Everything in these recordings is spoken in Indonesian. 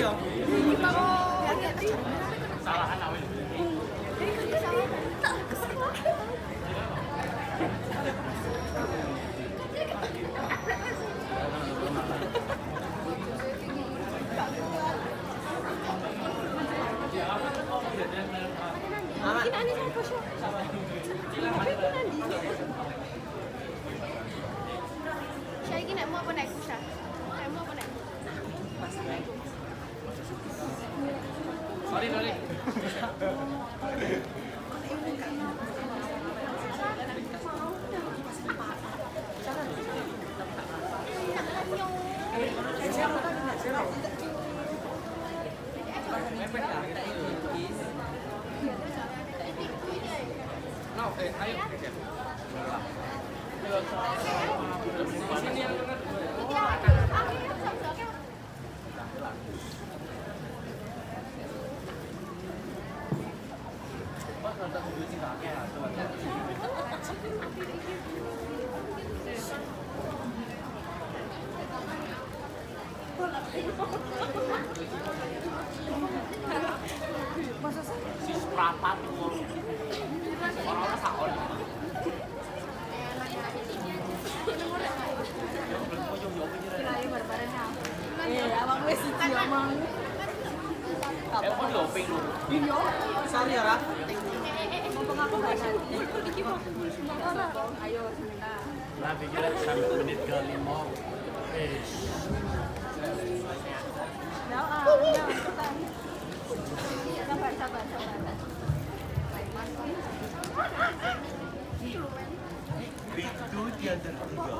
ya. Salahan awal. Saya ini nak mau apa naik kuda? Saya mau apa naik? Sorry. No, ayo. Sini yang tengah. Si seprapat itu orang-orang sakon. Iya, abang wes siji omong. Kok diopeng lu? Iya. Sari ya, Ra. Mumpung aku gak ada. Iki mau. Ayo sebentar. Nah, pikirnya sampai menit ke 5. Sabar. Itu dia tertiga.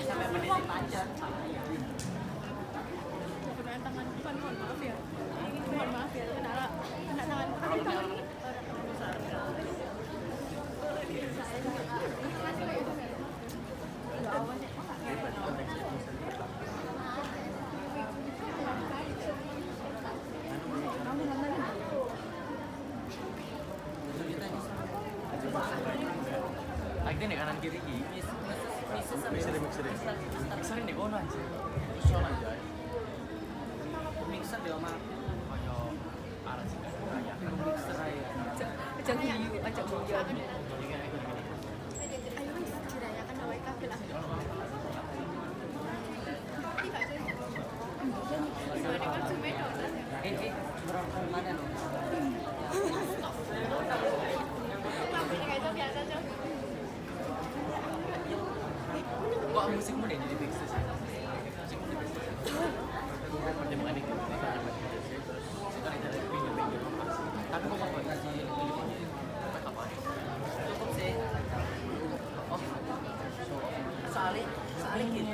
Sampai menit panjang. Tangan bukan mohon maaf ya. Mohon maaf ya, kena tangan. Lagi nih kanan kiri ki. Mixer ini kono aja. Iso aja. Mixer di omah koyo arah sing kaya. Mixer ae. Ajak guyu. Ayo wis dirayakan awake kabeh lah. Berapa mana lo? Kok musikmu deh jadi mixer sih? Musikmu di mixer. Pertimbangan itu karena terus sekarang ada pinjam apa? Tapi kok mau ngasih apa? Cukup sih. Oh, saling gitu.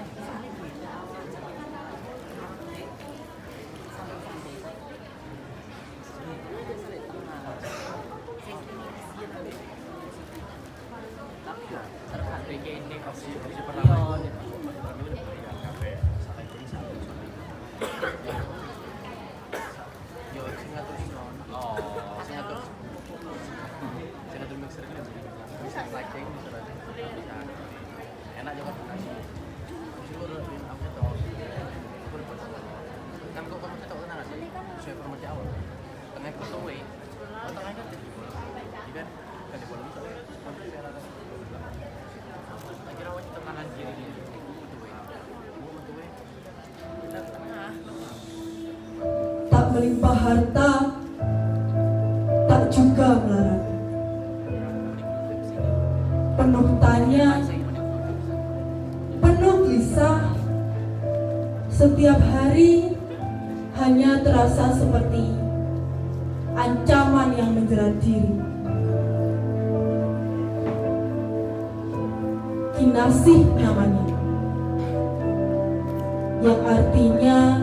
Ini pasti pertama. Yo, singatur non. Oh, singatur mixer kan bisa lighting bisa aja. Enak juga. Aku tahu. Kan kok kamu tahu kan sih? Saya pernah di awal. Tengah foto we. Tengah kan. Kan kan di bola bisa. Kira awak kita kanan kiri ni. Tak melimpah harta, tak juga melarat. Penuh tanya, penuh gelisah. Setiap hari hanya terasa seperti ancaman yang menjerat diri. Kinasih namanya, yang artinya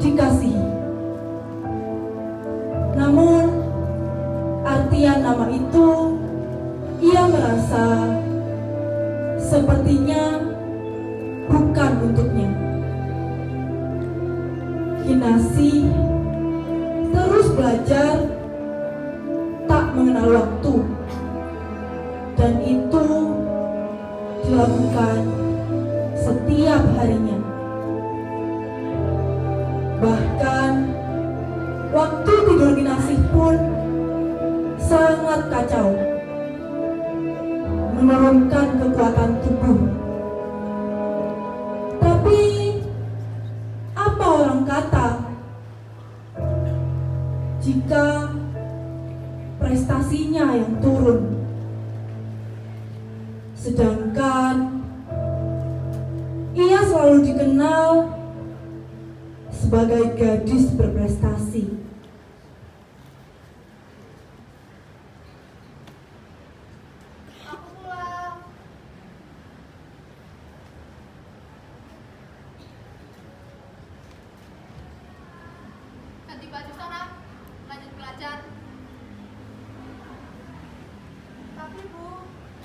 dikasihi. Namun artian nama itu ia merasa sepertinya bukan untuknya. Kinasih belajar tak mengenal waktu, dan itu dilakukan setiap harinya. Bahkan waktu tidur Kinasih pun sangat kacau, menurunkan kekuatan tubuh. Tapi apa orang kata jika prestasinya yang turun, sedangkan ia selalu dikenal sebagai gadis berprestasi. Aku pulang. Ganti baju sana, lanjut belajar. Tapi Bu,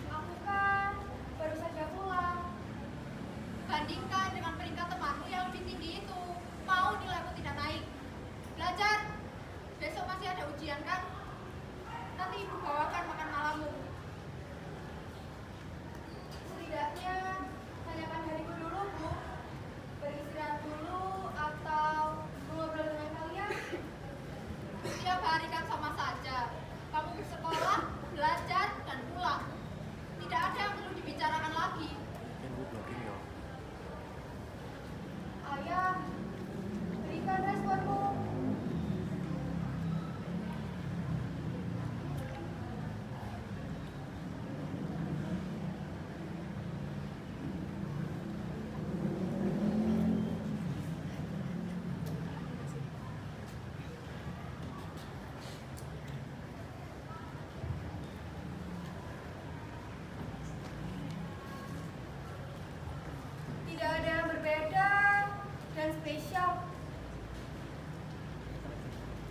aku kan baru saja pulang. Bandingkan dengan peringkat temanmu yang lebih tinggi itu, mau nilaimu tidak naik. Belajar, besok masih ada ujian kan? Nanti Ibu bawakan makan malammu. Setidaknya tanyakan dariku dulu, Bu. Beristirahat dulu atau ngobrol dengan kalian? Setiap hari kan sama saja. Kamu bersekolah, belajar, dan pulang. Tidak ada yang perlu dibicarakan lagi. Ayah, berikan responmu. Tidak ada yang berbeda dan spesial.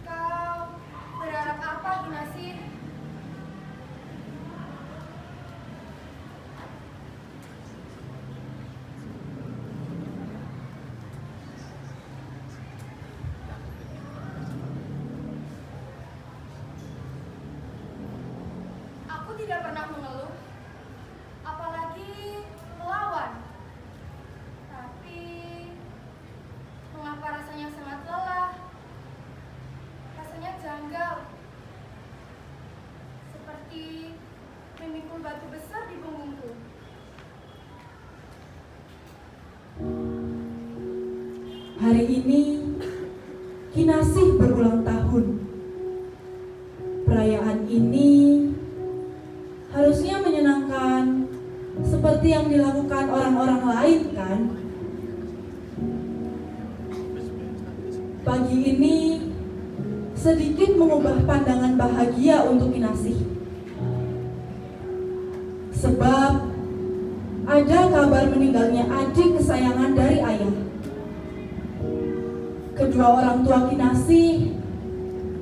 Kau berharap apa, Kinasih? Aku tidak pernah mengeluh, apalagi melawan. Tapi mengapa rasanya sangat lelah? Rasanya janggal. Seperti memikul batu besar di punggungku. Hari ini Kinasih berulang tahun. Perayaan ini harusnya menyenangkan seperti yang dilakukan orang-orang lain, kan? Pagi ini sedikit mengubah pandangan bahagia untuk Kinasih. Sebab ada kabar meninggalnya adik kesayangan dari ayah. Kedua orang tua Kinasih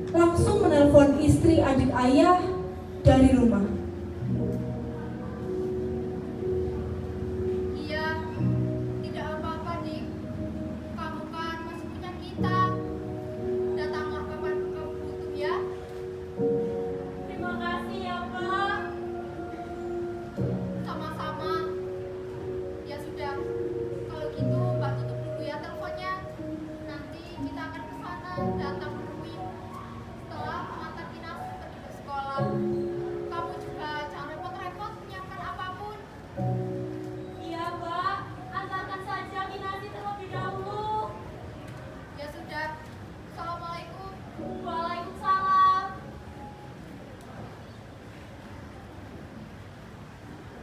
langsung menelpon istri adik ayah dari rumah. Iya, tidak apa-apa, Dik. Kamu kan masih punya kita. Datanglah kapan kamu butuh ya. Terima kasih ya, Pak. Sama-sama. Ya sudah, kalau gitu Mbak tutup dulu ya teleponnya. Nanti kita akan ke sana datang menemui setelah pengantar Kinasih pergi ke sekolah. Kamu juga jangan repot-repot menyiapkan apapun. Iya, Mbak. Antarkan saja Kinasih terlebih dahulu. Ya sudah. Assalamualaikum. Waalaikumsalam.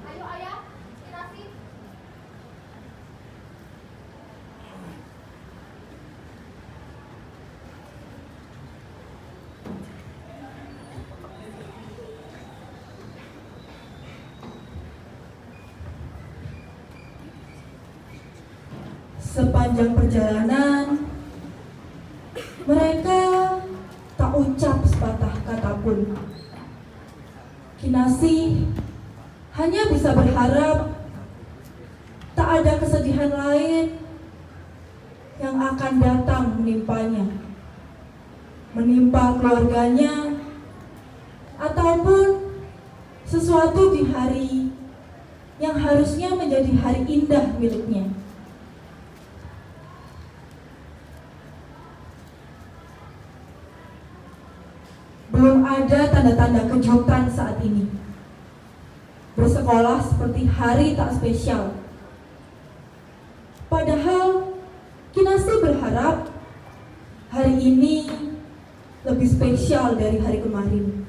Ayo, Ayah. Kinasih. Sepanjang perjalanan, mereka tak ucap sepatah kata pun. Kinasih hanya bisa berharap tak ada kesedihan lain yang akan datang menimpanya. menimpa keluarganya, ataupun sesuatu di hari yang harusnya menjadi hari indah miliknya. Belum ada tanda-tanda kejutan saat ini. Bersekolah seperti hari tak spesial. Padahal Kinasi berharap hari ini lebih spesial dari hari kemarin.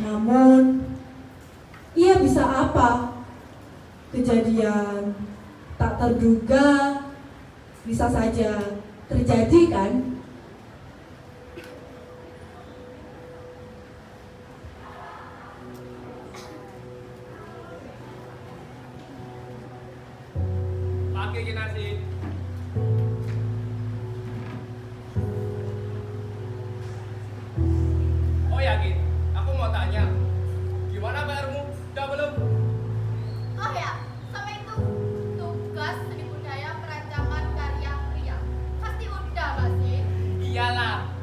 Namun, ia bisa apa? Kejadian tak terduga bisa saja terjadi, kan? Oke, Kinasi. Oh yakin? Aku mau tanya, gimana bayarmu? Udah belum? Oh ya, sama itu tugas seni budaya perancangan karya pria. Pasti udah gak sih? Iyalah,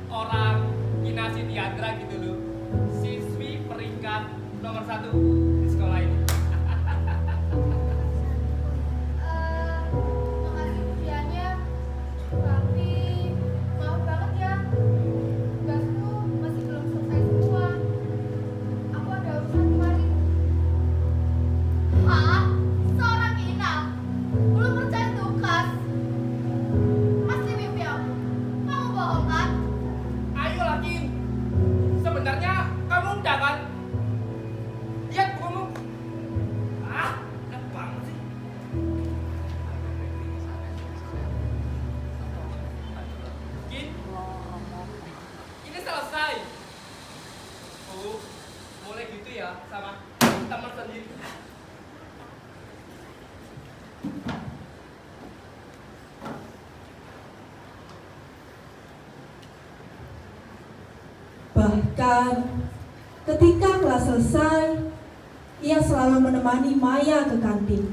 orang Kinasi Diandra gitu loh. Siswi peringkat nomor 1 di sekolah ini. Makasih ujiannya, tapi maaf banget ya, tugasku masih belum selesai semua. Aku ada urusan kemarin. Hah? Seorang inang belum percaya tugas? Pasti mimpi aku. Kamu bohong kan? Ayo Lakin, sebenarnya kamu udah kan? Lihat bukumu. Enak banget sih. Kin, ini selesai. Oh, boleh gitu ya sama teman sendiri. Bahkan ketika kelas selesai, ia selalu menemani Maya ke kantin.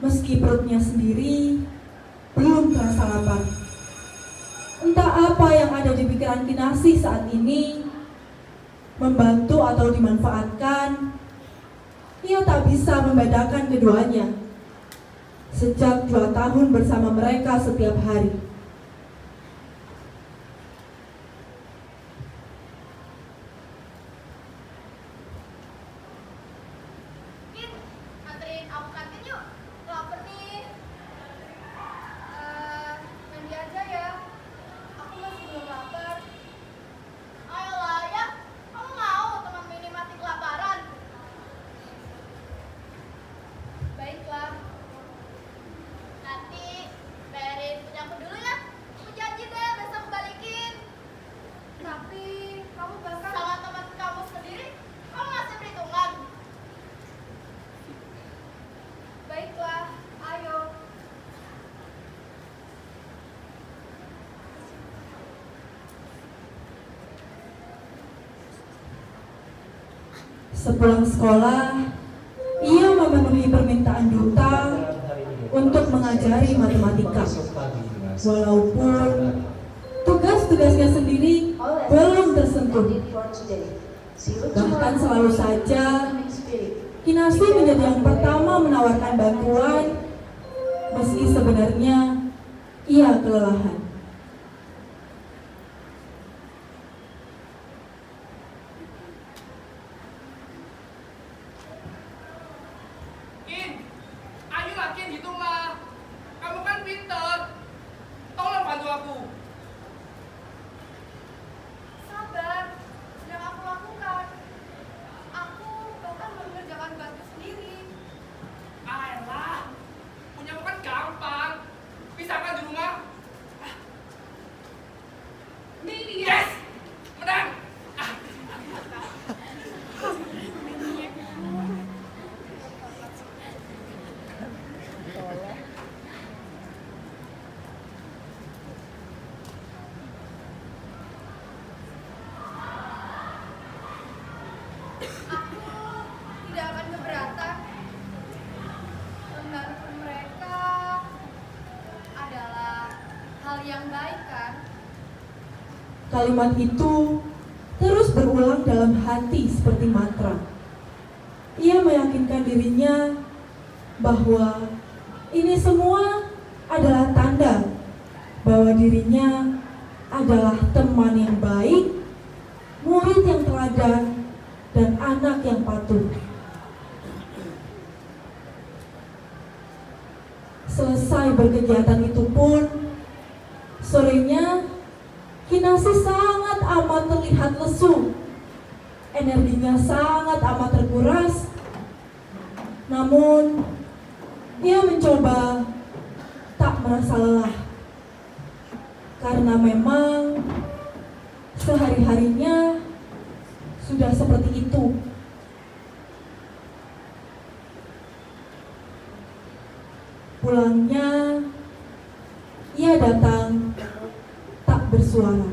Meski perutnya sendiri belum terasa lapar. Entah apa yang ada di pikiran Kinasi saat ini, membantu atau dimanfaatkan, ia tak bisa membedakan keduanya. Sejak 2 tahun bersama mereka setiap hari. Kin, anterin aku kantin yuk. Lapar nih. Mandi aja ya. Aku masih belum lapar. Ayolah ya, kamu mau teman mini mati kelaparan? Baiklah. Nanti bayarin punyaku dulu ya. Aku janji deh besok aku balikin. Tapi kamu bahkan sama teman kamu sendiri, kamu masih perhitungan. Baiklah, ayo. Sepulang sekolah, ia memenuhi permintaan duta untuk mengajari matematika. Walaupun tugas-tugasnya sendiri belum tersentuh. Bahkan selalu saja Kinasi menjadi yang pertama menawarkan bantuan, meski sebenarnya ia kelelahan. Kin, ayo Lakin hitunglah. Kamu kan pinter. Tolong bantu aku. Sabar, sedang aku lakukan. Aku bahkan mengerjakan tugasku sendiri. Ayolah, punya kan gampang. Bisa kan di rumah? Yes, menang. Kalimat itu terus berulang dalam hati seperti mantra. Ia meyakinkan dirinya bahwa ini semua adalah tanda bahwa dirinya adalah teman yang baik, murid yang teladan, dan anak yang patuh. Selesai berkegiatan itu pun, sorenya Kinasih sangat amat terlihat lesu. Energinya sangat amat terkuras. Namun, ia mencoba tak merasa lelah. Karena memang sehari-harinya sudah seperti itu. Pulangnya, ia datang tak bersuara.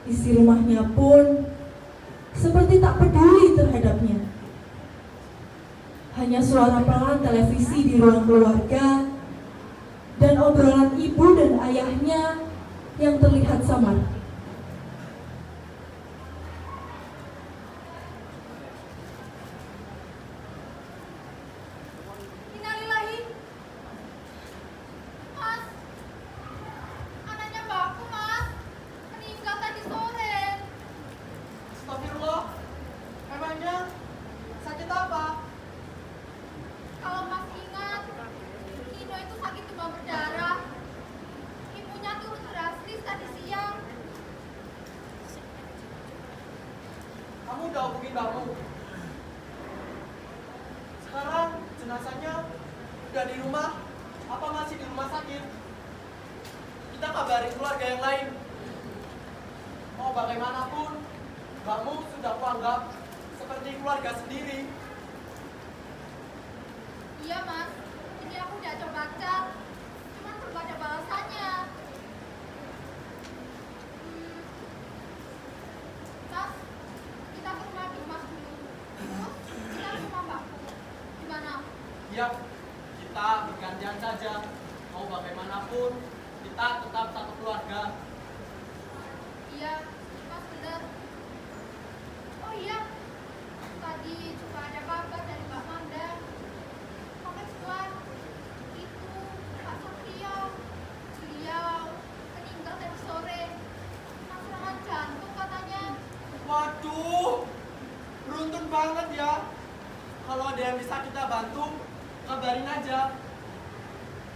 Isi rumahnya pun seperti tak peduli terhadapnya. Hanya suara pelan televisi di ruang keluarga dan obrolan ibu dan ayahnya yang terlihat samar. Innalillahi. Mas, anaknya Mbakku, Mas, meninggal tadi sore. Astagfirullah. Memangnya sakit apa? Kalau Mas ingat, Kino itu sakit demam berdarah. Ibunya turun drastis tadi siang. Kamu udah hubungin kamu? Sekarang jenazahnya udah di rumah? Apa masih di rumah sakit? Kita kabarin keluarga yang lain. Mau bagaimanapun, kamu sudah kuanggap seperti keluarga sendiri. Iya, Mas. Ini aku udah coba chat. Cuman belum ada balasannya. Mas, kita ke rumah di Mas dulu. Terus kita ke rumah Mbakku. Gimana? Ya, kita bergantian saja. Mau bagaimanapun, kita tetap satu keluarga. Iya, Mas bener. Oh iya, tadi juga ada kabar dari Mbak Manda. Kompleks keluar. Itu Pak Satria. Beliau meninggal tadi sore. Serangan jantung katanya. Waduh, beruntung banget ya. Kalau ada yang bisa kita bantu, kabarin aja.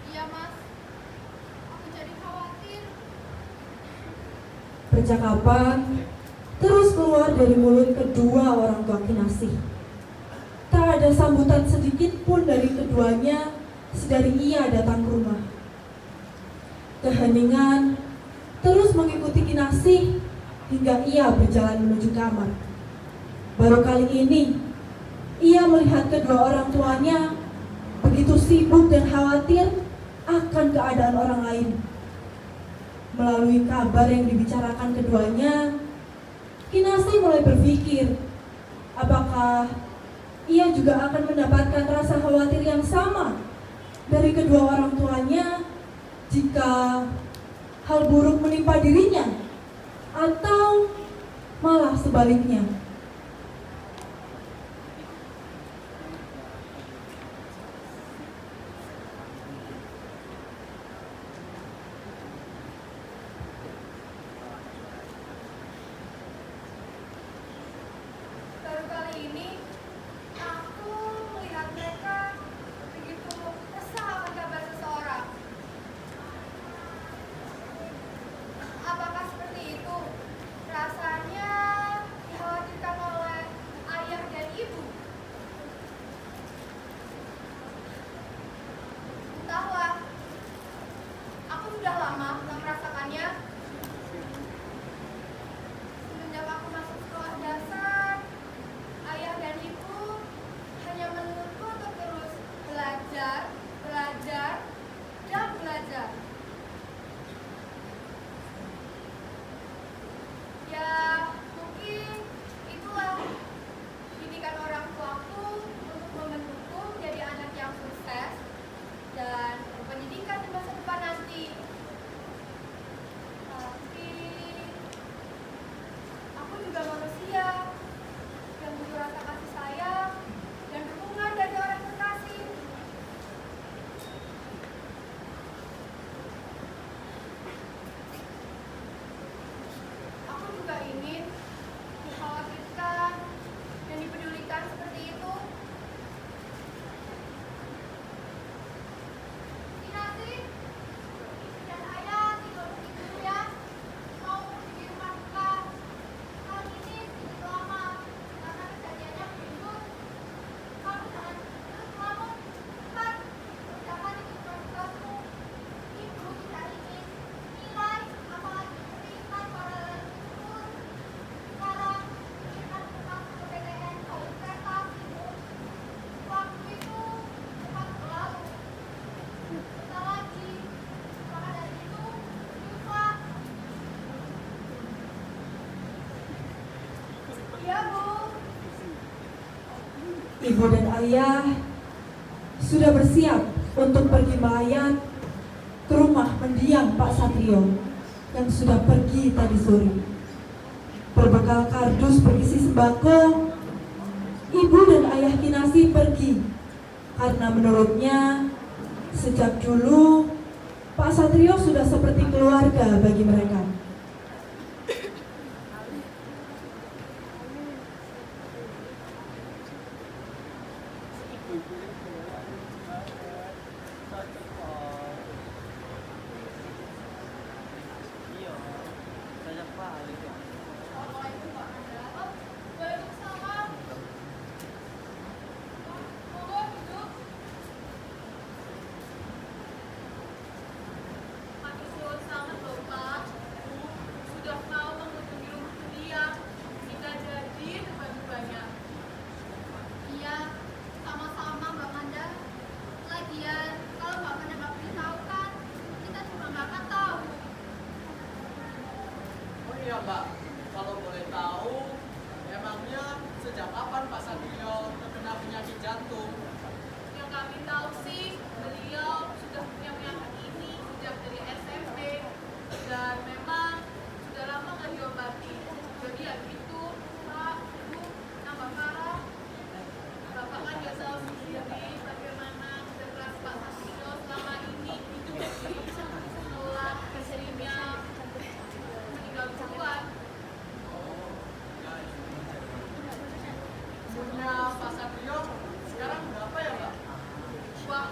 Iya, Mas. Aku jadi khawatir. Percakapan terus keluar dari mulut kedua orang tua Kinasih. Tak ada sambutan sedikit pun dari keduanya sedari ia datang ke rumah. Keheningan terus mengikuti Kinasih hingga ia berjalan menuju kamar. Baru kali ini ia melihat kedua orang tuanya begitu sibuk dan khawatir akan keadaan orang lain. Melalui kabar yang dibicarakan keduanya, Kinasih mulai berpikir, apakah ia juga akan mendapatkan rasa khawatir yang sama dari kedua orang tuanya jika hal buruk menimpa dirinya, atau malah sebaliknya. Baru kali ini aku melihat mereka begitu resah akan kabar seseorang. Apakah seperti itu? Rasanya dikhawatirkan Iya, Bu. Ibu dan ayah sudah bersiap untuk pergi melayat ke rumah mendiang Pak Satrio yang sudah pergi tadi sore. Berbekal kardus berisi sembako, ibu dan ayah Kinasi pergi karena menurutnya sejak dulu Pak Satrio sudah seperti keluarga bagi mereka. Assalamualaikum, Pak Manda. Oh, waalaikumsalam. Monggo duduk. Matur suwun sanget lho, Pak. Bu, sudah mau mengunjungi rumah mendiang. Kita jadi berbagi banyak. Iya, sama-sama Mbak Manda. Lagian, kalau Mbak Manda nggak beritahu kan, kita juga nggak akan tahu. Oh iya Mbak, kalau boleh tahu, emangnya sejak kapan Pak Satrio terkena penyakit jantung? Yang kami tahu sih, beliau sudah punya penyakit ini sejak dari SMP dan memang sudah lama nggak diobati. Jadi ya gitu, Pak, Ibu, nambah parah. Bapak kan juga tahu sendiri bagaimana kerja keras Pak Satrio selama ini. Setelah istrinya meninggal duluan. Umurnya Pak Satrio sekarang berapa ya Mbak? Wah,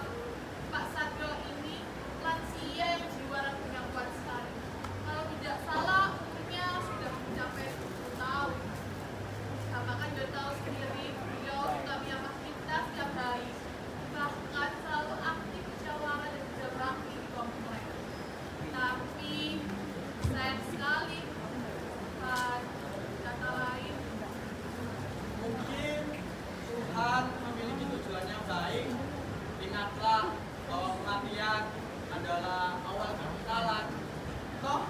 Pak Satrio ini lansia yang jiwa rapuhnya kuat sekali. Kalau tidak salah, umurnya sudah mencapai 10 tahun. Bapak kan juga tahu sendiri, beliau suka menyapa kita setiap hari. Bahkan selalu aktif musyawarah dan juga beraksi di kelompok mereka. Tapi, sayang sekali, Pak, kata lain, Mungkin Tuhan memiliki tujuan yang baik. Ingatlah bahwa kematian adalah awal kekekalan. Toh,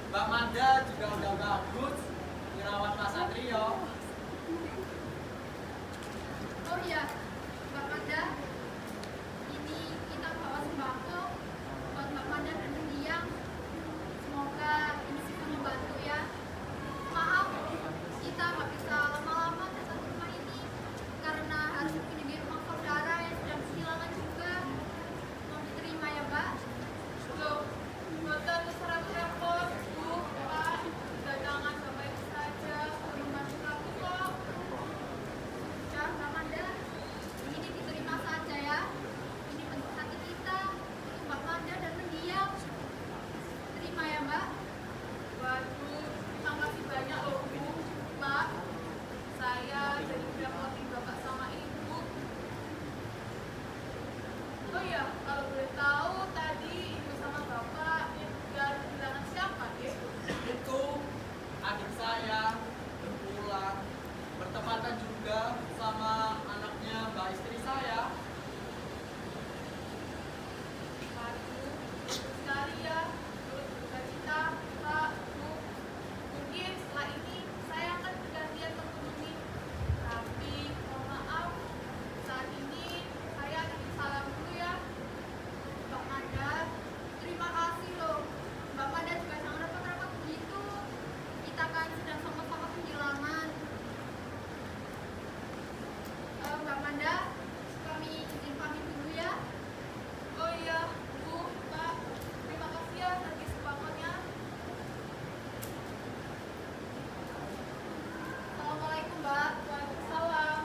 Mbak Manda juga udah bagus merawat Pak Satrio. oh iya, Mbak Manda, ini kita bawa sembako buat Mbak Manda dan mendiang. Semoga ini bisa membantu ya. Maaf, kita nggak bisa lama-lama datang ke rumah ini karena harus mengunjungi rumah saudara yang sedang kehilangan juga. Mau diterima ya, Mbak? Loh, nggak usah repot-repot, Bu, Pak. Dagangan baik saja, membantu kamu kok. Ya, Mbak Manda, ini diterima saja ya. Ini bentuk hati kita untuk Mbak Manda dan mendiang. Terima ya, Mbak. Waduh, terima kasih banyak loh, Bu, Pak. Saya jadi merepotin Bapak sama Ibu. Oh iya, kalau boleh tahu tadi Ibu sama Bapak yang kehilangan siapa, ya? Itu adik saya berpulang bertepatan juga sama anaknya Mbak istri saya. Waduh, sekali ya. Terus bercita, Pak, Bu. Mungkin setelah ini saya akan bergantian menghubungi. Tapi, mohon maaf, saat ini saya titip salam dulu ya. Mbak Manda, terima kasih loh. Mbak Manda juga sangat rapat-rapat begitu. Kita kan sedang sama-sama kehilangan. Mbak Manda, kami izin pamit dulu ya. Oh iya, Bu, Pak, terima kasih ya atas sembakonya. Assalamualaikum, Mbak. Waalaikumsalam.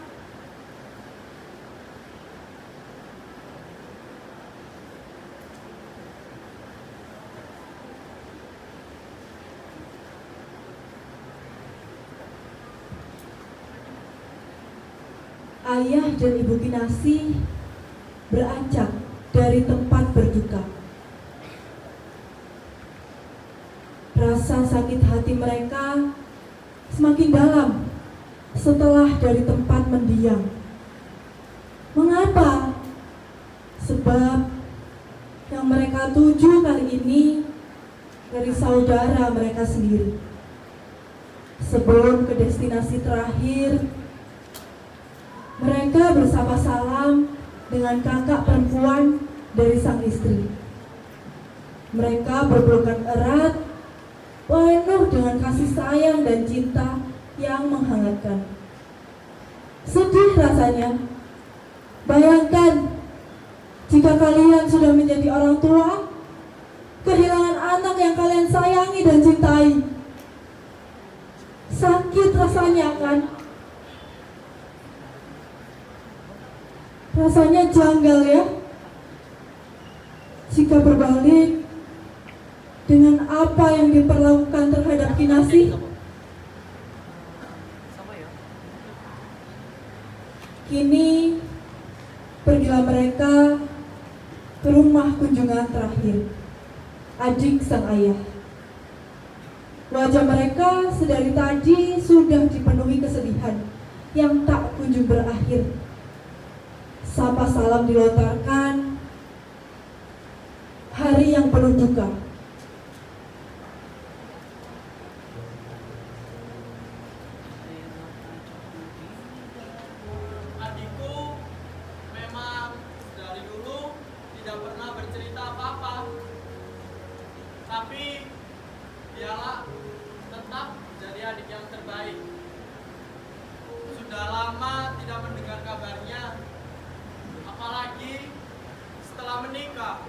Ayah dan Ibu Kinasi beranjak dari tempat berduka. Rasa sakit hati mereka semakin dalam setelah dari tempat mendiang. Mengapa? Sebab yang mereka tuju kali ini dari saudara mereka sendiri. Sebelum ke destinasi terakhir, mereka bersapa salam dengan kakak perempuan dari sang istri. Mereka berpelukan erat, penuh dengan kasih sayang dan cinta yang menghangatkan. Sedih rasanya. Bayangkan jika kalian sudah menjadi orang tua, kehilangan anak yang kalian sayangi dan cintai. Sakit rasanya kan? Rasanya janggal ya? Jika berbalik dengan apa yang diperlakukan terhadap Kinasih. Kini pergilah mereka ke rumah kunjungan terakhir adik sang ayah. Wajah mereka sedari tadi sudah dipenuhi kesedihan yang tak kunjung berakhir. Sapa salam dilontarkan, hari yang penuh duka. Adikku memang dari dulu tidak pernah bercerita apa-apa. Tapi dialah tetap jadi adik yang terbaik. Sudah lama tidak mendengar kabarnya. Apalagi setelah menikah.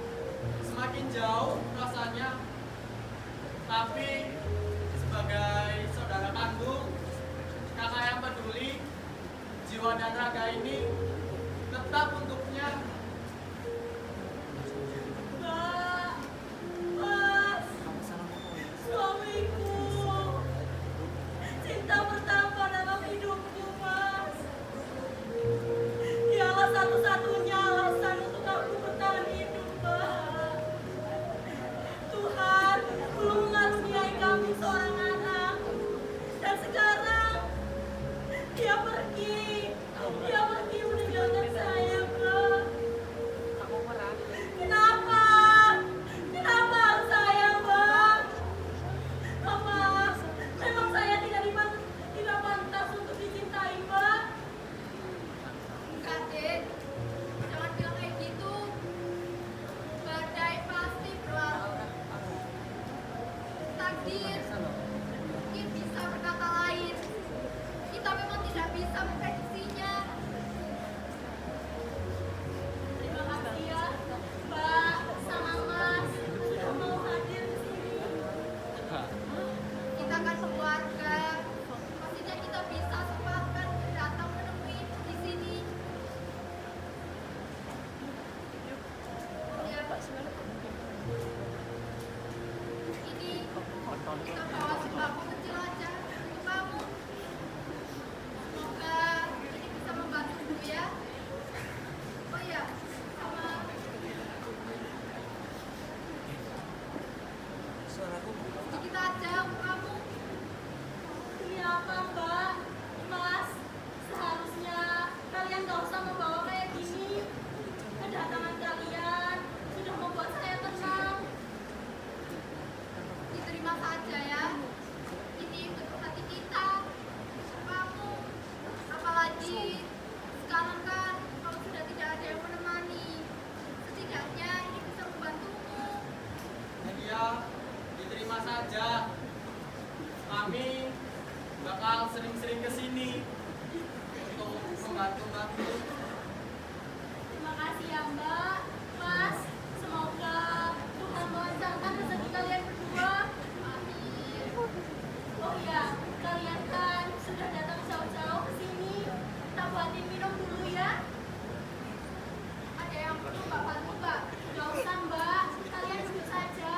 Semakin jauh rasanya. Tapi sebagai saudara kandung, kakak yang peduli, jiwa dan raga ini tetap untuknya. Mbak, Mas, suamiku, cinta pertama dalam hidupku, Mas. Dialah satu-satunya alasan untuk aku bertahan hidup, Mbak. Tuhan belum mengaruniai kami seorang anak, dan sekarang dia pergi meninggalkan saya, Mbak. Kenapa? Kenapa harus saya, Mbak? Apa memang saya tidak pantas untuk dicintai, Mbak? Enggak, Dek. Jangan bilang kayak gitu. Badai pasti berlalu. Takdir mungkin bisa berkata lain. Kita memang tidak bisa memprediksinya. Terima kasih ya, Mbak sama Mas sudah mau hadir di sini. Kita kan keluarga. Pastinya kita bisa sempatkan datang menemui di sini. Ya. Ini kita bawa sembako kecil aja untuk kamu. Semoga ini bisa membantu dulu ya. Oh iya, sama sedikit aja untuk kamu. Iya apa, Mbak? Mas, seharusnya kalian gak usah membawa kayak gini. Kedatangan kalian sudah membuat saya tenang. Diterima saja ya. Ini bentuk hati kita untuk kamu. Apalagi sekarang kan kalau sudah tidak ada yang menemani, setidaknya ini bisa membantumu. Iya, diterima saja. Kami bakal sering-sering kesini untuk membantu-bantu. Terima kasih ya, Mbak. Mas, semoga Tuhan melancarkan rezeki kalian berdua. Amin. Oh iya, kalian kan sudah datang jauh-jauh ke sini. Kita buatin minum dulu ya. Ada yang perlu Mbak bantu, Mbak? Gak usah, Mbak. Kalian duduk saja.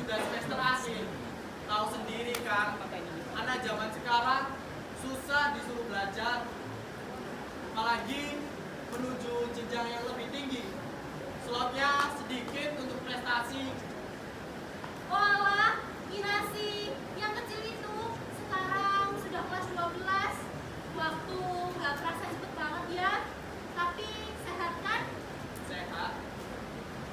sudah semester akhir. Tahu sendiri kan, anak zaman sekarang susah disuruh belajar, apalagi menuju jenjang yang lebih tinggi. Slotnya sedikit untuk prestasi. Walah, Kinasi, yang kecil itu sekarang sudah kelas 12. Waktu nggak terasa cepet banget ya. Tapi sehat kan? Sehat.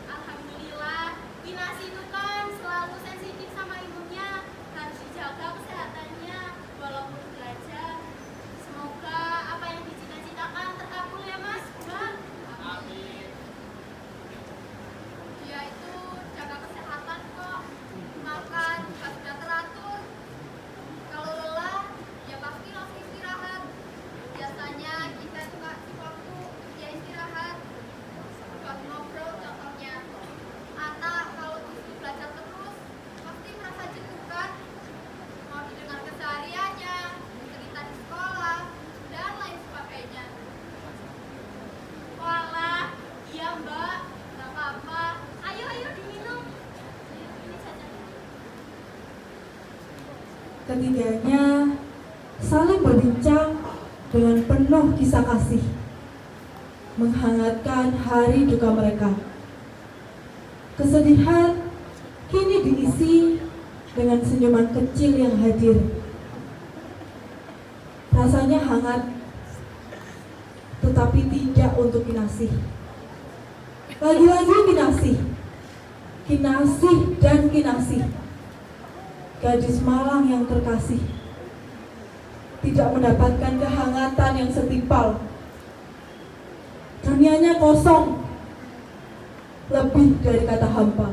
Alhamdulillah. Kinasi itu kan selalu sensitif sama ibunya. Harus dijaga kesehatannya walaupun belajar. Semoga apa yang dicita-citakan terkabul ya Mas. Bang. Amin. Dia itu jaga kesehatan kok. Makan juga sudah teratur. Kalau lelah, ya pasti langsung istirahat. Biasanya kita itu kasih waktu dia istirahat. Buat ngobrol contohnya. Anak kalau disuruh belajar terus, pasti merasa jenuh kan? Mau didengar kesehariannya, cerita di sekolah, dan lain sebagainya. Walah, iya Mbak. Nggak apa-apa. Ayo diminum. Ini saja. Ketiganya saling berbincang dengan penuh kisah kasih, menghangatkan hari duka mereka. Kesedihan kini diisi dengan senyuman kecil yang hadir. Rasanya hangat, tetapi tidak untuk Kinasih. Lagi-lagi Kinasih dan Kinasih, gadis Malang yang terkasih, tidak mendapatkan kehangatan yang setimpal. Dunianya kosong, lebih dari kata hampa.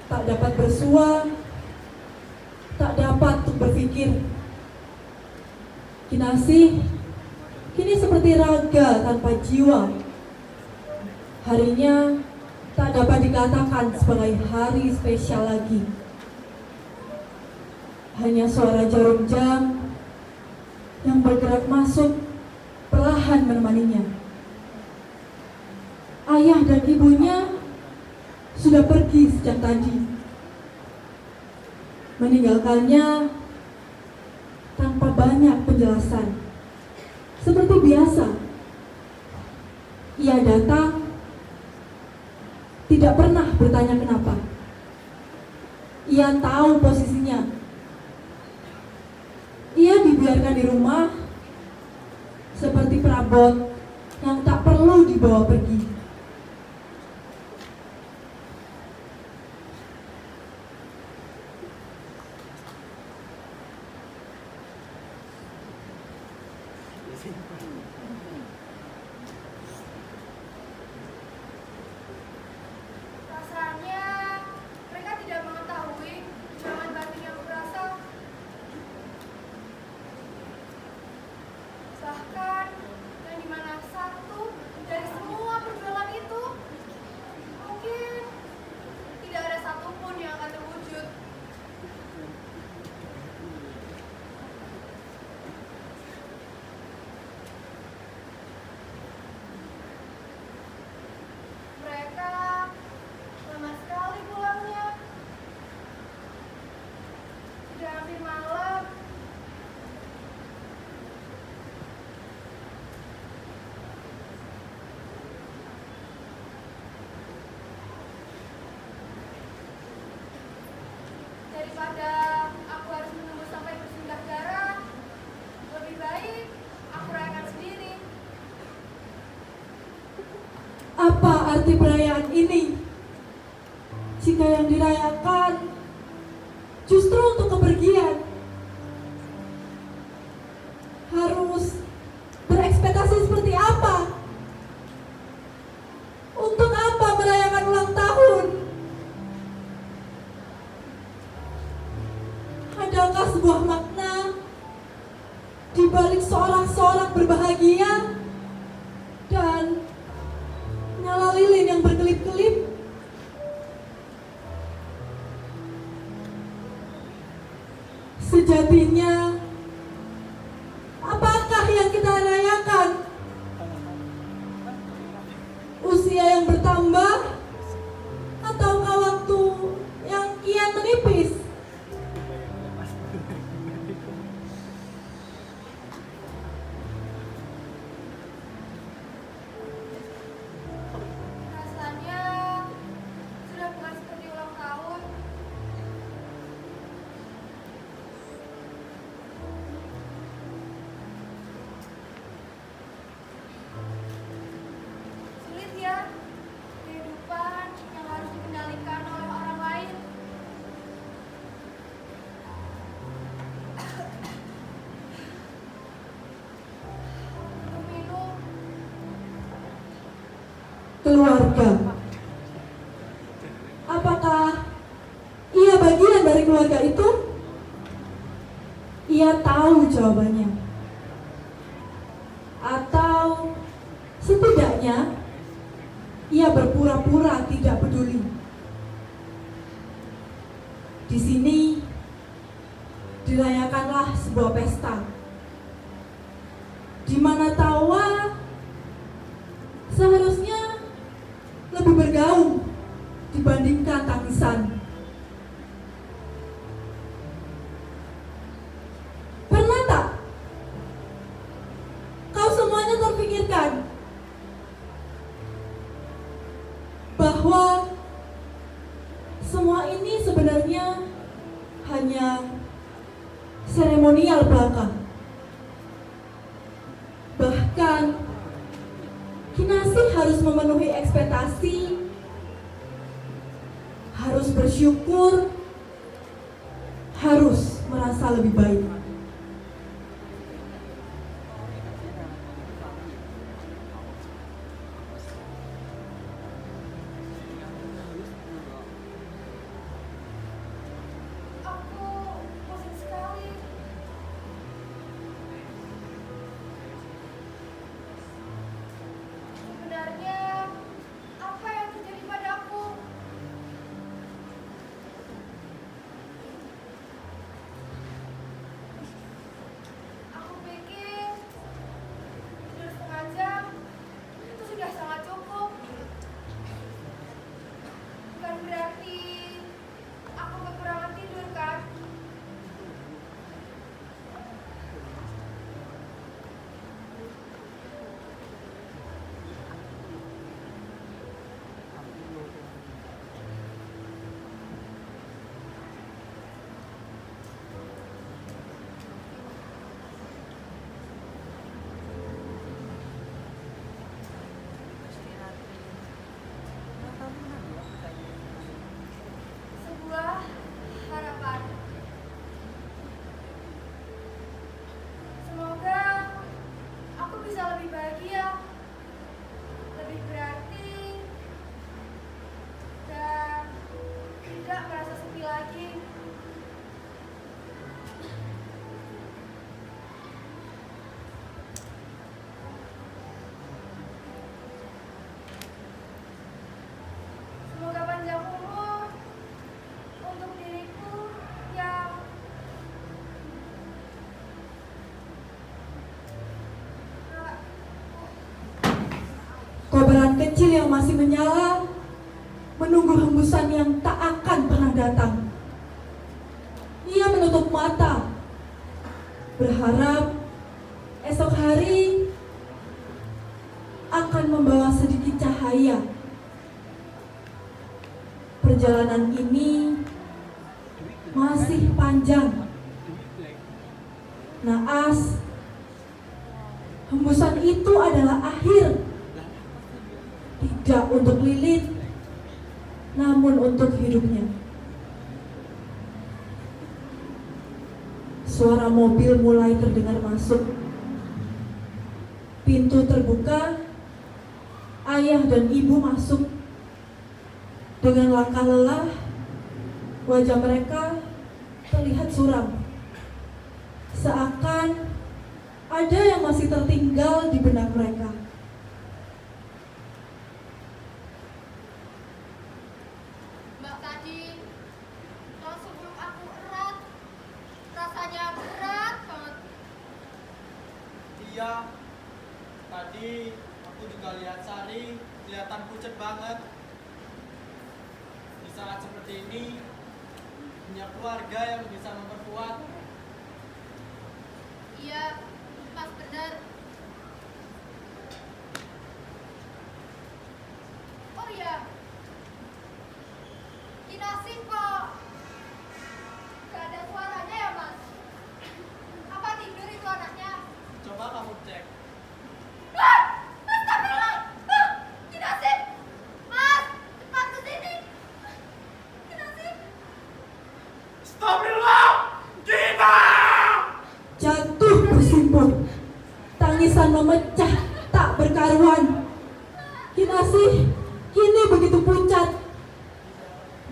Tak dapat bersua, tak dapat untuk berpikir. Kinasih kini seperti raga tanpa jiwa. Harinya tak dapat dikatakan sebagai hari spesial lagi. Hanya suara jarum jam yang bergerak masuk perlahan menemaninya. Ayah dan ibunya sudah pergi sejak tadi, meninggalkannya tanpa banyak penjelasan. Seperti biasa, ia datang, tidak pernah bertanya kenapa. Ia tahu posisinya. Ia dibiarkan di rumah seperti perabot yang tak perlu dibawa pergi. Rasanya mereka tidak mengetahui jangan batin yang berasal. Bahkan yang dimana satu dari semua perjuangan itu mungkin tidak ada satupun yang akan terwujud. Mereka lama sekali pulangnya. Sudah hampir malam. Daripada aku harus menunggu sampai bersimbah darah, lebih baik aku rayakan sendiri. Apa arti perayaan ini jika yang dirayakan justru untuk kepergian? Harus berekspektasi seperti apa? Untuk apa merayakan ulang tahun? Adakah sebuah makna di balik seorang-seorang berbahagia dan nyala lilin yang berkelip-kelip? keluarga. Apakah ia bagian dari keluarga itu? Ia tahu jawabannya. Atau setidaknya ia berpura-pura tidak peduli. Di sini dirayakanlah sebuah pesta, di mana tawa seharusnya lebih bergaung dibandingkan tangisan. Pernah tak kau semuanya terpikirkan bahwa semua ini sebenarnya hanya seremonial belaka? Bahkan Kinasih harus memenuhi ekspektasi, harus bersyukur, harus merasa lebih baik. Aku bosan sekali. Sebenarnya apa yang terjadi padaku? Aku pikir tidur setengah jam itu sudah sangat cukup. Bukan berarti aku kekurangan tidur kan? Sebuah harapan. Semoga aku bisa lebih bahagia, lebih berarti, dan tidak merasa sepi lagi. Semoga panjang umur untuk diriku yang Kobaran kecil yang masih menyala menunggu hembusan yang tak akan pernah datang. Ia menutup mata, berharap esok hari akan membawa sedikit cahaya. Perjalanan ini masih panjang. Naas, hembusan itu adalah akhir. Tidak untuk Lilit, namun untuk hidupnya. Suara mobil mulai terdengar masuk. Pintu terbuka, ayah dan ibu masuk. Dengan langkah lelah, wajah mereka terlihat suram. Seakan ada yang masih tertinggal di benak mereka. Mbak tadi langsung peluk aku erat. Rasanya berat banget. Iya, tadi aku juga lihat Sari, kelihatan pucat banget. Di saat seperti ini, punya keluarga yang bisa memperkuat. Iya, Mas benar. Oh iya, Kinasih kok gak ada suaranya ya Mas? Apa tidur itu anaknya? Coba kamu cek. Astagfirullah! Kinasih! Mas, cepat ke sini! Kinasih! Astagfirullah! Gina! Jatuh bersimpul, tangisan memecah tak berkaruan. Kinasih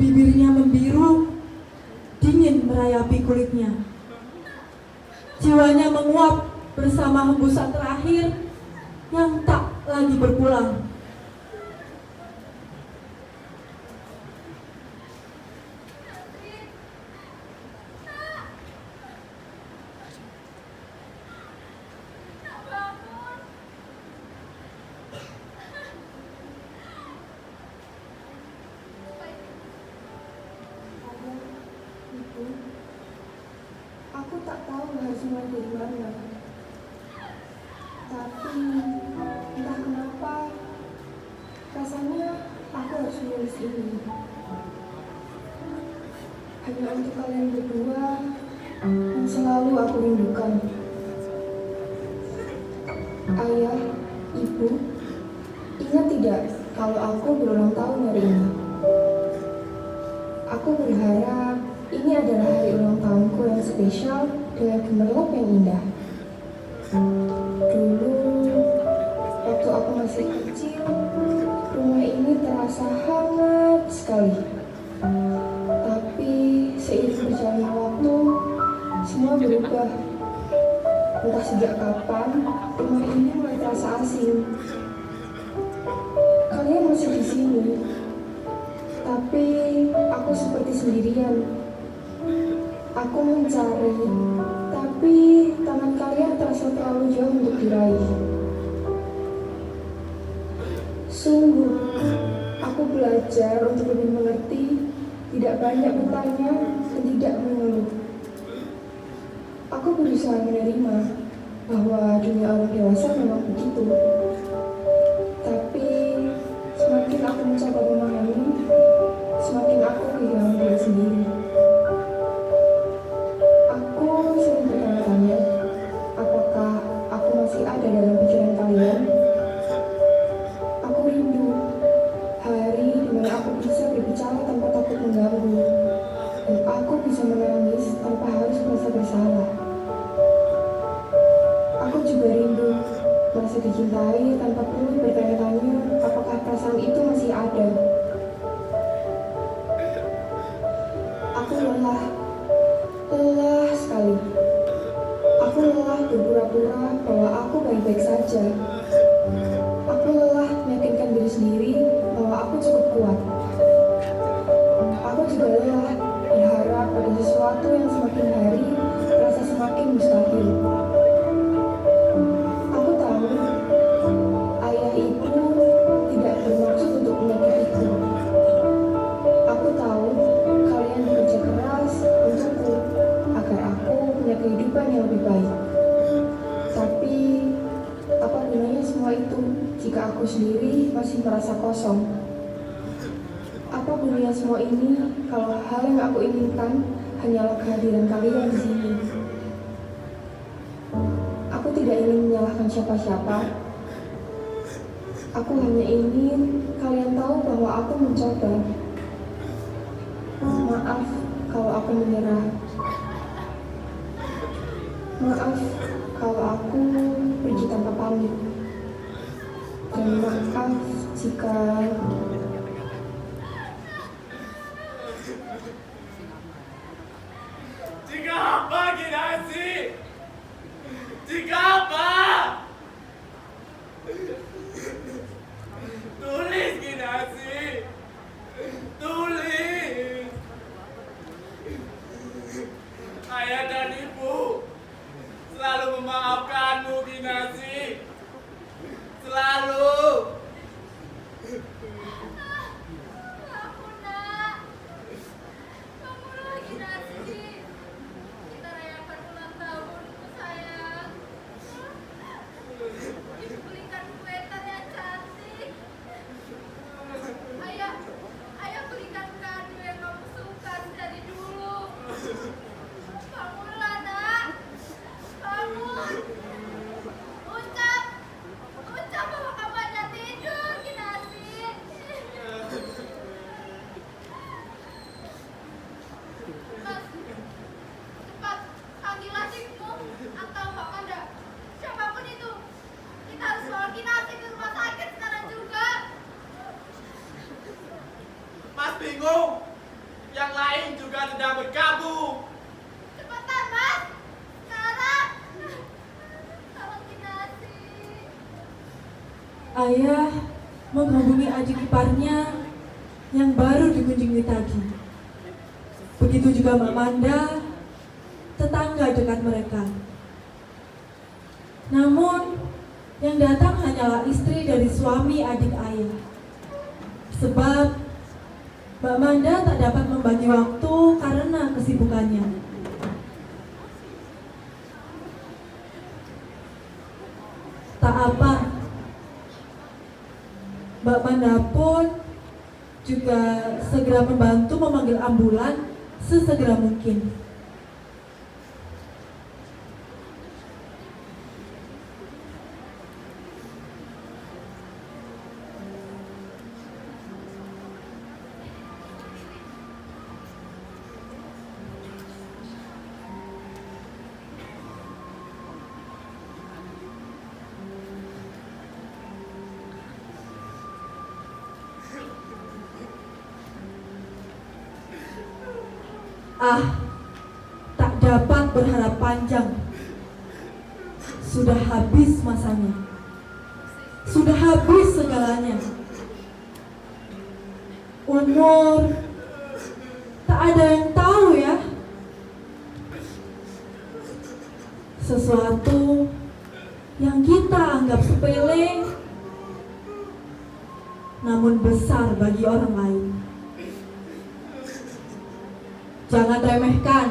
Bibirnya membiru, dingin merayapi kulitnya. Jiwanya menguap bersama hembusan terakhir yang tak lagi berpulang. Ibu, aku tak tahu harus mulai dari mana. Tapi entah kenapa, rasanya aku harus menulis ini. Hanya untuk kalian berdua yang selalu aku rindukan. Ayah, Ibu, ingat tidak kalau aku berulang tahun hari ini? Aku berharap ini adalah hari ulang tahunku yang spesial dengan gemerlap yang indah. Dulu, waktu aku masih kecil, rumah ini terasa hangat sekali. Tapi seiring berjalannya waktu, semua berubah. Entah sejak kapan, rumah ini mulai terasa asing. Kalian masih di sini, tapi aku seperti sendirian. Aku mencari, tapi tangan kalian terasa terlalu jauh untuk diraih. Sungguh, aku belajar untuk lebih mengerti, tidak banyak bertanya, dan tidak mengeluh. Aku berusaha menerima bahwa dunia orang dewasa memang begitu. Tapi semakin aku mencoba memahami, semakin aku kehilangan diri sendiri. Aku sering bertanya-tanya, apakah aku masih ada dalam pikiran kalian? Aku rindu hari di mana aku bisa berbicara tanpa takut mengganggu, dan aku bisa menangis tanpa harus merasa bersalah. Aku juga rindu merasa dicintai tanpa perlu bertanya-tanya apakah perasaan itu masih ada. Aku lelah sekali. Aku lelah berpura-pura bahwa aku baik-baik saja. Aku lelah meyakinkan diri sendiri bahwa aku cukup kuat. Aku juga lelah berharap pada sesuatu yang semakin hari terasa semakin mustahil. Aku tahu ayah ibu tidak bermaksud untuk menyakitiku. Aku tahu kalian bekerja keras untukku agar aku punya kehidupan yang lebih baik. Tapi apa gunanya semua itu jika aku sendiri masih merasa kosong? Apa gunanya semua ini kalau hal yang aku inginkan hanyalah kehadiran kalian di sini? Aku tidak ingin menyalahkan siapa-siapa. Aku hanya ingin kalian tahu bahwa aku mencoba. Maaf kalau aku menyerah. Maaf kalau aku pergi tanpa pamit. Dan maaf jika Jika apa, Kinasi? Jika apa? Tulis, Kinasi. Tulis. Ayah dan ibu selalu memaafkanmu, Kinasi. Selalu. sedang berkabung. Cepetan, Mas. Sekarang. Tolong Kinasi. Ayah menghubungi adik iparnya yang baru dikunjungi tadi. Begitu juga Mbak Manda, tetangga dekat mereka. Namun, yang datang hanyalah istri dari suami adik ayah. Sebab Mbak Manda tak dapat membagi waktu karena kesibukannya. Tak apa, Mbak Manda pun juga segera membantu memanggil ambulan sesegera mungkin. Tak dapat berharap panjang. Sudah habis masanya. Sudah habis segalanya. Umur tak ada yang tahu ya. Sesuatu yang kita anggap sepele namun besar bagi orang lain. Jangan remehkan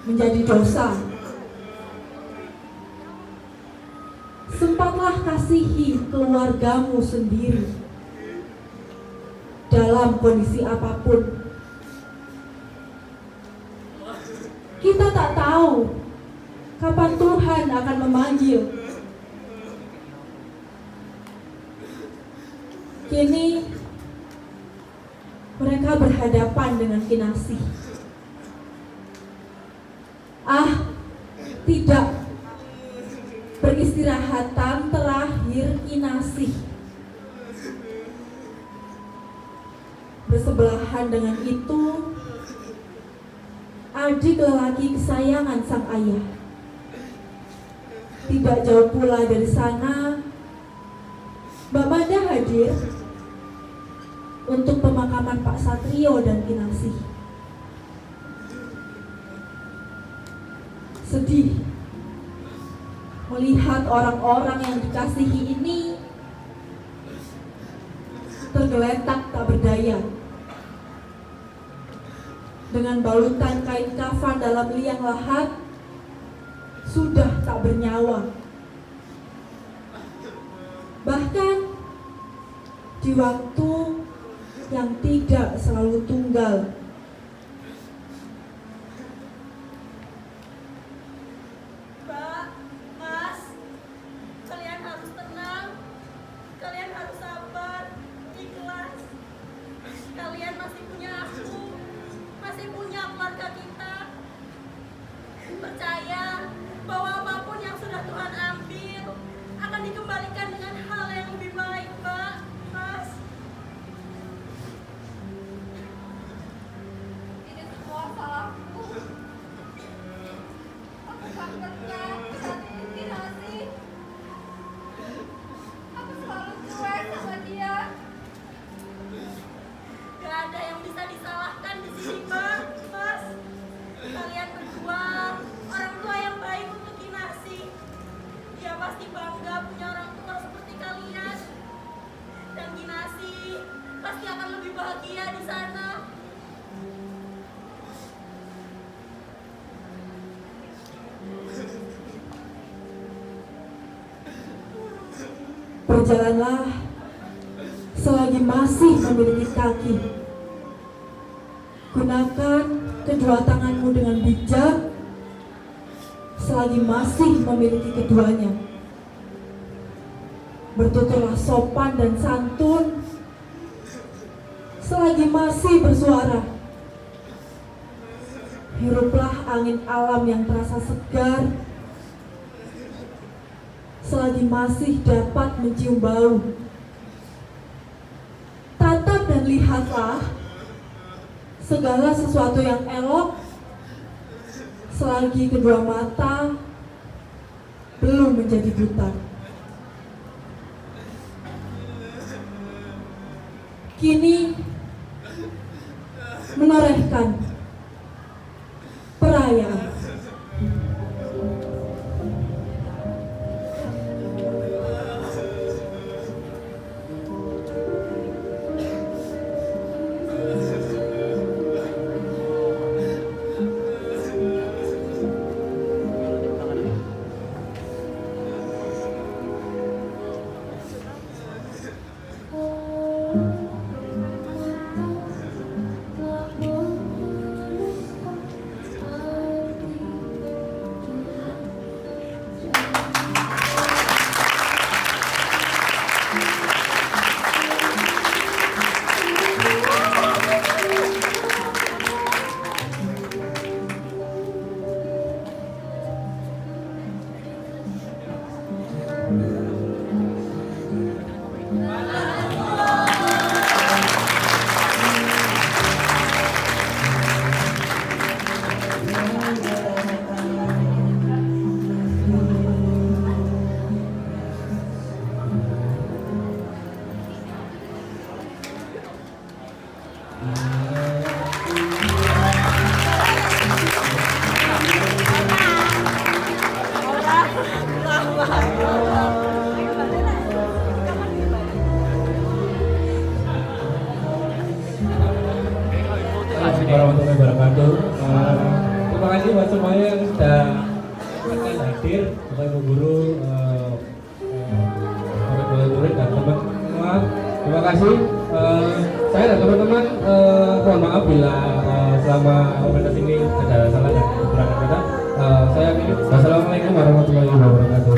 menjadi dosa. Sempatlah kasihi keluargamu sendiri dalam kondisi apapun. Kita tak tahu kapan Tuhan akan memanggil. Kini mereka berhadapan dengan Kinasi. Tidak. Peristirahatan terakhir Kinasi. Bersebelahan dengan itu, adik lelaki kesayangan sang ayah. Tidak jauh pula dari sana, Mbak Manda hadir untuk pemakaman Pak Satrio dan Kinasi. Sedih melihat orang-orang yang dikasihi ini tergeletak tak berdaya dengan balutan kain kafan dalam liang lahat, sudah tak bernyawa. Bahkan di waktu yang tidak selalu tunggal. Mbak, Mas, kalian harus tenang, kalian harus sabar, ikhlas. Kalian masih punya aku, masih punya keluarga kita. Percaya bahwa apapun yang sudah Tuhan ambil akan dikembalikan dengan hal yang lebih baik, Mbak, Mas. Ini semua salahku. Aku gak pernah perhatiin Kinasi. Aku selalu cuek sama dia. Gak ada yang bisa disalahkan di sini, Mbak, Mas. Kalian berdua orang tua yang baik untuk Kinasi. Dia pasti bangga punya orang tua seperti kalian. Dan Kinasi pasti akan lebih bahagia di sana. Berjalanlah selagi masih memiliki kaki. Gunakan kedua tanganmu dengan bijak selagi masih memiliki keduanya. Bertuturlah sopan dan santun selagi masih bersuara. Hiruplah angin alam yang terasa segar selagi masih dapat mencium bau. Tatap dan lihatlah segala sesuatu yang elok selagi kedua mata belum menjadi buta. Kini menorehkan perayaan. Warahmatullahi wabarakatuh. Terima kasih buat semuanya yang sudah hadir, Bapak Ibu guru, Bapak Ibu murid dan teman-teman semua. Terima kasih. Saya dan teman-teman mohon maaf bila selama pentas ini ada salah dan kekurangan kata. Saya akhiri. Wassalamualaikum warahmatullahi wabarakatuh.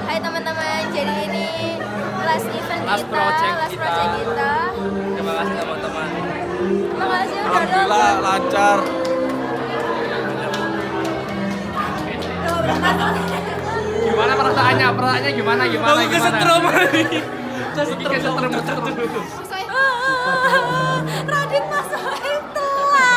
Hai teman-teman, jadi ini last event Last kita, project last kita. project kita. Terima kasih teman-teman. Terima kasih udah Alhamdulillah lancar. Gimana perasaannya? Perasaannya gimana? Gimana? Aku kesetrum nih. Kesetrum. Radit Mas Sohaib telat.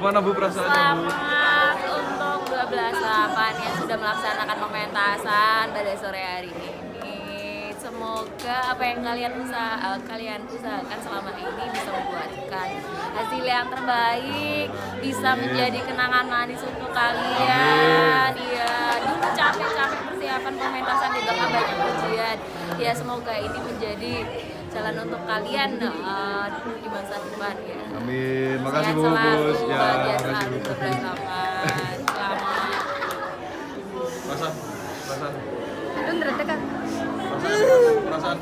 Gimana Bu perasaannya Bu? Selamat untuk 12/8 yang sudah melaksanakan pementasan pada sore hari ini. Semoga apa yang kalian usahakan selama ini bisa membuahkan hasil yang terbaik, bisa menjadi kenangan manis untuk kalian. Iya, dulu capek-capek persiapan pementasan di tengah banyak ujian. Ya semoga ini menjadi jalan untuk kalian di masa depan ya. Amin. Makasih Sehat Bu selalu, Bos. Ya, bahagia makasih selalu, Bu. berlapan. Selamat. Perasaan. Aduh, ngeretek kan. Perasaan.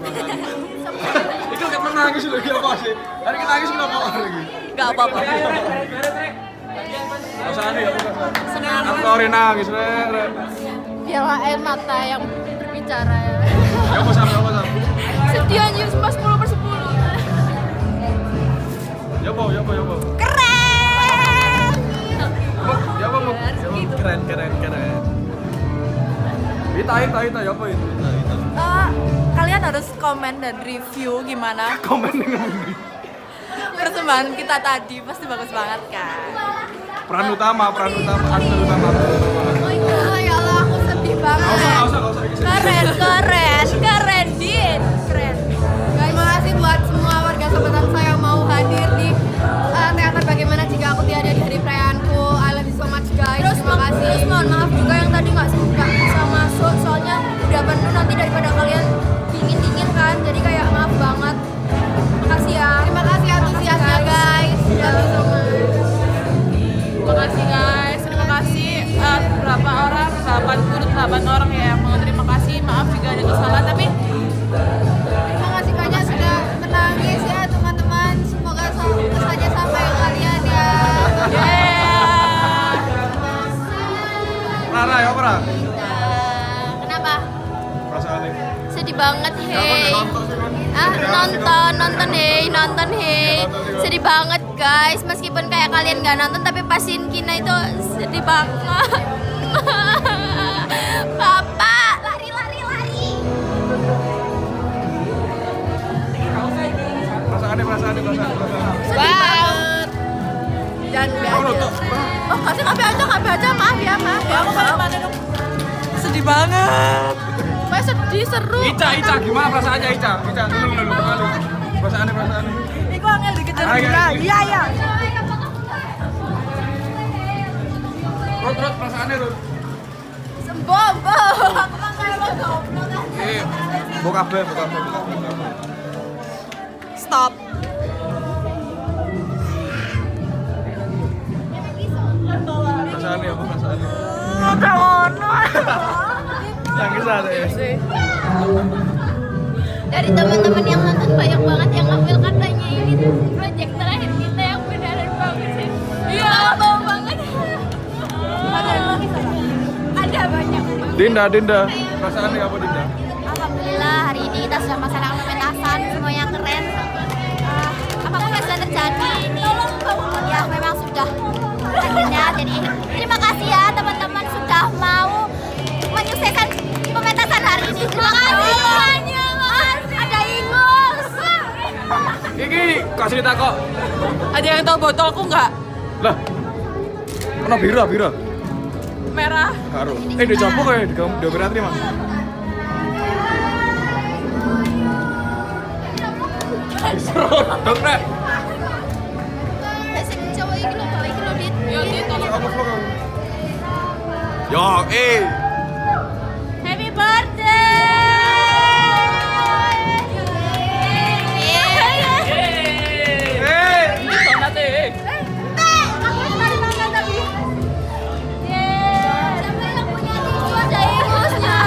Itu kan menangis lagi apa sih? Hari kita nangis kenapa lagi? Gak apa-apa. Perasaan ya perasaan. Aku nangis Rek. Biarlah air mata yang berbicara ya. Ya apa Sam? Sedih anjir, cuma 10/10. Ya apa? Keren. Ya apa Bu? Keren. Ita ya apa itu? Kalian harus komen dan review gimana Komen dengan ini. persembahan kita tadi, pasti bagus banget kan. Peran utama, aktor utama. Oh ya Allah, aku sedih banget. Nggak usah. Keren, Din. Keren. Terima kasih buat semua warga Sobetan saya yang mau hadir di teater Bagaimana Jika Aku Tiada di hari perayaanku. I love you so much guys. Terima kasih. Terus mohon maaf juga yang tadi nggak bisa masuk, soalnya udah penuh nanti daripada kalian dingin kan, jadi kayak maaf banget. Makasih ya. Terima kasih antusiasnya guys. I love you so much. Terima kasih guys, terima kasih berapa orang, 88 orang ya yang mau terima kasih. Maaf jika ada kesalahan, tapi Terima kasih banyak sudah menangis ya teman-teman. Semoga pesannya sampai ke kalian ya. Rara ya apa? Kenapa? Perasaannya. Sedih banget, hei. Nonton hei. Sedih banget guys, meskipun kayak kalian nggak nonton tapi pasin Kina itu sedih banget. Bapak, lari. Perasaannya. Sedih banget. jangan aja. Oh kasih kafe aja, maaf ya. Aku mana dong. Sedih banget. Kayak sedih, seru. Ica, gimana perasaannya Ica? Dulu. Perasaannya. Iku angel dikejar Ayo. Iya. Rut, perasaannya Rut. Bom. Aku mah kayak goblok. Buka kabel. Stop. Perasaannya apa perasaannya? Udah ngono. Nangis ada ya? Dari teman-teman yang nonton banyak banget yang ngambil katanya ini project terakhir kita yang beneran bagus sih. Iya, bau banget. Ada banyak. Dinda. Perasaannya apa Dinda? Alhamdulillah hari ini kita sudah melaksanakan pementasan, semuanya keren. Apapun yang sudah terjadi ini ya memang sudah akhirnya. Jadi terima kasih ya teman-teman sudah mau menyukseskan pementasan hari ini. Terima kasih semuanya. Ada Ingus. Iki kasih cerita kok. Ada yang tahu botolku nggak? Lah. Ono bira. Merah. Karo. Dicampur kayak di operasi Mas. Serot, Rek. Sing cowok iki lho, Dit. Yo, Dit, tolong. Kamu vlog kamu. Yo, Happy birthday. Ini donat eh. Aku kemarin makan tapi. Siapa yang punya tisu ada Ingusnya?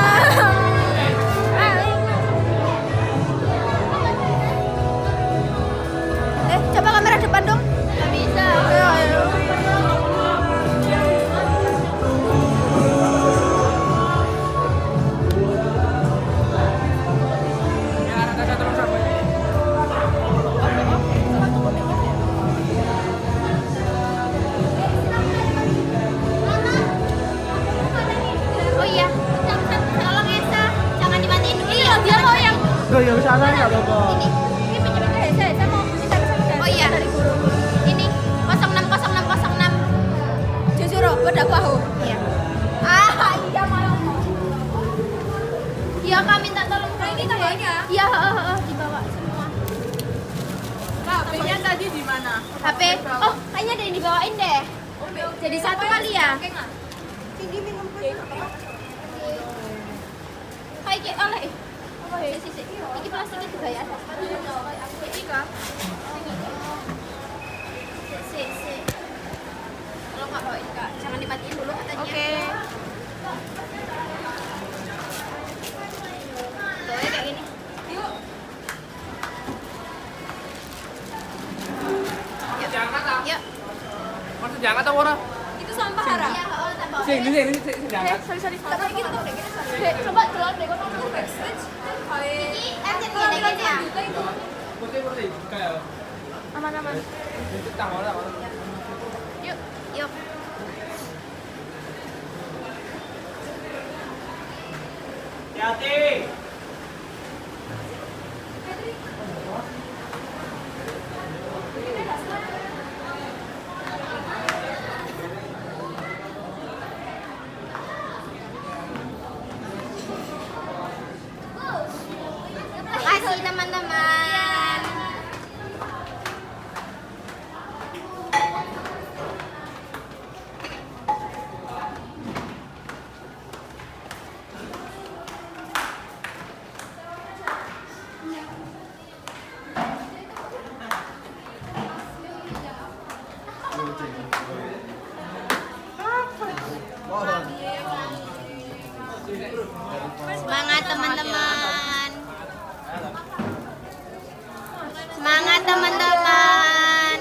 Coba kamera depan dong. Nggak bisa. Ayo. Oh iya, tolong Esa, jangan dimatiin dulu. Iya, dia mau yang Yang sana nggak apa-apa. ini pinjam saya mau minta pesan. Oh iya, ini 060606 Wadah bahu. Iya. Iya malah. Iya, Kak minta tolong ini tanggalnya. Iya, dibawa semua. Kak, HP-nya tadi di mana? HP. Oh, kayaknya ada yang dibawain deh. Jadi satu kali ya. Hai, Ki, oleh. Oh, ya, sisi. Iki plastiknya juga ya. Iki, Kak. Si. Kalau nggak bawain, Kak, jangan dimatiin dulu katanya. Oke. Tuh, ya, kayak gini. Yuk. Yuk. Masih jangan atau orang? Itu sampah Hara. Iya, tambah. Sini jangan. Sorry. Tapi gitu tuh, deh, Dek, coba jalan deh, kau nonton backstage. Ini gini ya. Putih kayak. Aman. Itu tangan. Yuk. Hati-hati. Makasih teman-teman. Semangat teman-teman. Semangat teman-teman.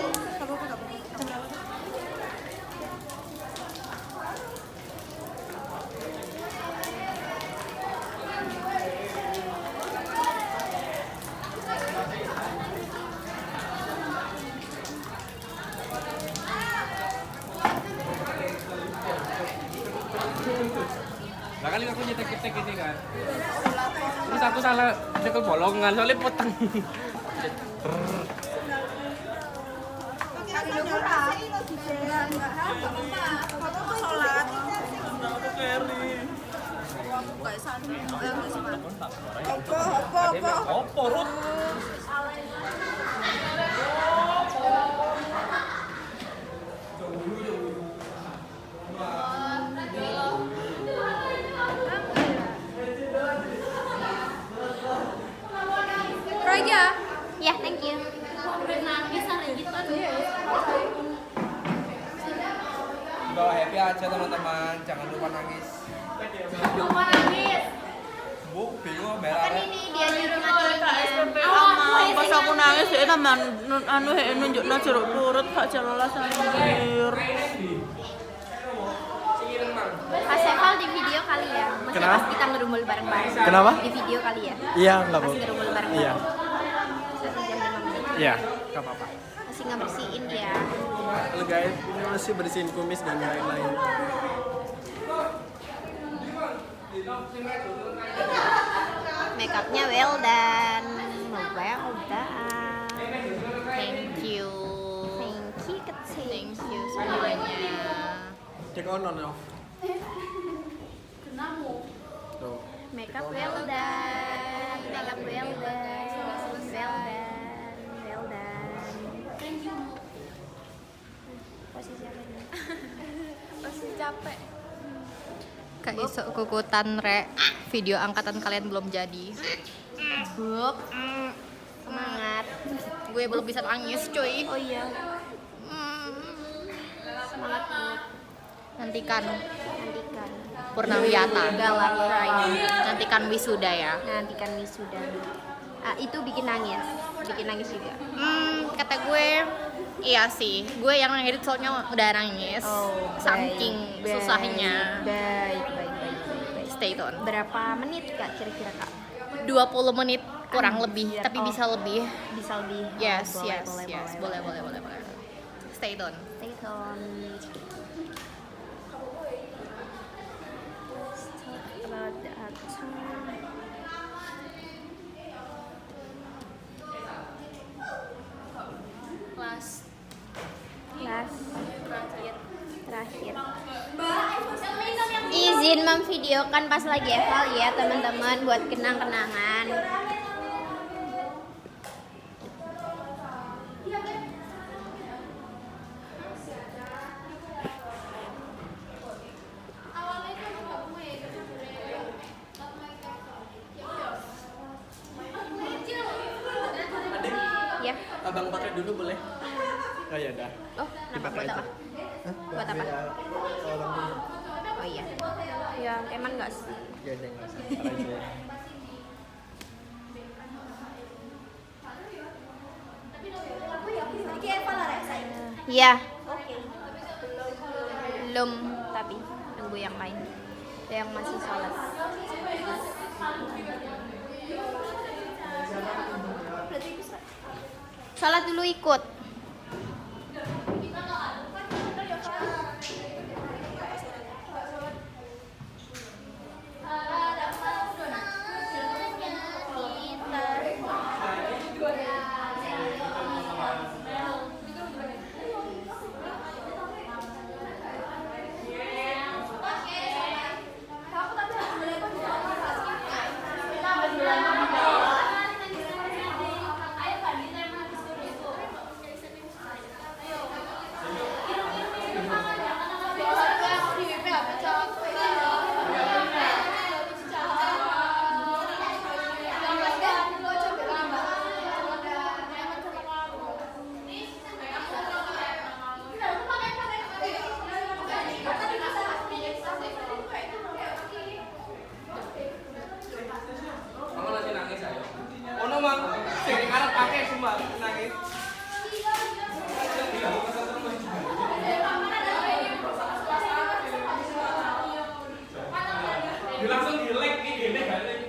Lah kali aku nyetek-nyetek ini kan. Terus aku salah nyekel bolongan soalnya potong. Opo, Rut? Roja. Ya, thank you. Bawa happy aja teman-teman, jangan lupa nangis. Lupa nangis. Bu, bingung merah. Kan ini dia nyuruh matiin. Pas aku nangis dia teman nunjukno jeruk purut gak jelas anjir. Pas Eval di video kali ya. Masih Kenapa? pas kita ngerumbul bareng-bareng. Kenapa? Di video kali ya. Iya, nggak Masih apa-apa. ngerumbul bareng-bareng. Iya. 1 jam 5 menit. Iya, nggak apa-apa. Masih ngebersihin dia. Halo guys, ini masih bersihin kumis dan lain-lain. Makeupnya well done. Thank you. Thank you kecil. Thank you semuanya. Cek on ya. Tuh. Makeup well done. Makeup well done. Well done. Posisi apa ini? Pasti capek. Kak Isok kukutan rek. Video angkatan kalian belum jadi. Buk. Semangat. Gue belum bisa nangis cuy. Oh iya. Semangat Buk. Nantikan Nantikan. Purnawiyata. Galak Pride. Nantikan wisuda ya. Nantikan wisuda. Itu bikin nangis. Bikin nangis juga. Kata gue iya sih. Gue yang ngedit soalnya udah nangis. Saking susahnya. Baik. Stay tune. Berapa menit Kak kira-kira Kak? 20 menit kurang lebih, tapi Oh. bisa lebih. Bisa lebih. Yes. Boleh. Boleh. Stay tune. Stay tune. About that time. Last Terakhir. memvideokan pas lagi eval ya teman-teman buat kenang-kenangan. Ya. Abang pakai dulu boleh? Oh ya dah. Oh, kenapa buat apa? Buat apa? Oh iya. Ya, emang enggak sih. Ya deh, nggak usah. Iya. Belum, tapi nunggu yang lain. Ada yang masih sholat. Sholat dulu ikut. Ono mang, sing ngarep pakai semua nangis. Langsung di-like nih gini balik.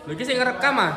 Lagi sing ngerekam ah.